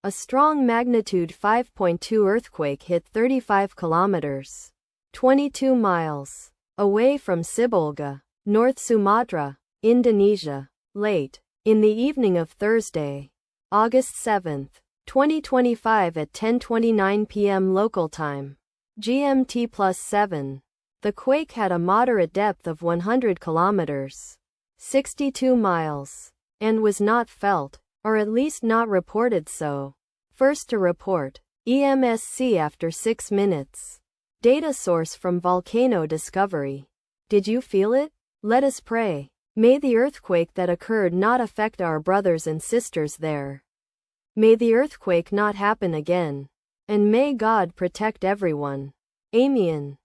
A strong magnitude 5.2 earthquake hit 35 kilometers, 22 miles, away from Sibolga, North Sumatra, Indonesia, late in the evening of Thursday, August 7, 2025 at 10:29 p.m. local time, GMT+7. The quake had a moderate depth of 100 kilometers, 62 miles, and was not felt, or at least not reported so. First to report, EMSC after 6 minutes. Data source from Volcano Discovery. Did you feel it? Let us pray. May the earthquake that occurred not affect our brothers and sisters there. May the earthquake not happen again. And may God protect everyone. Amen.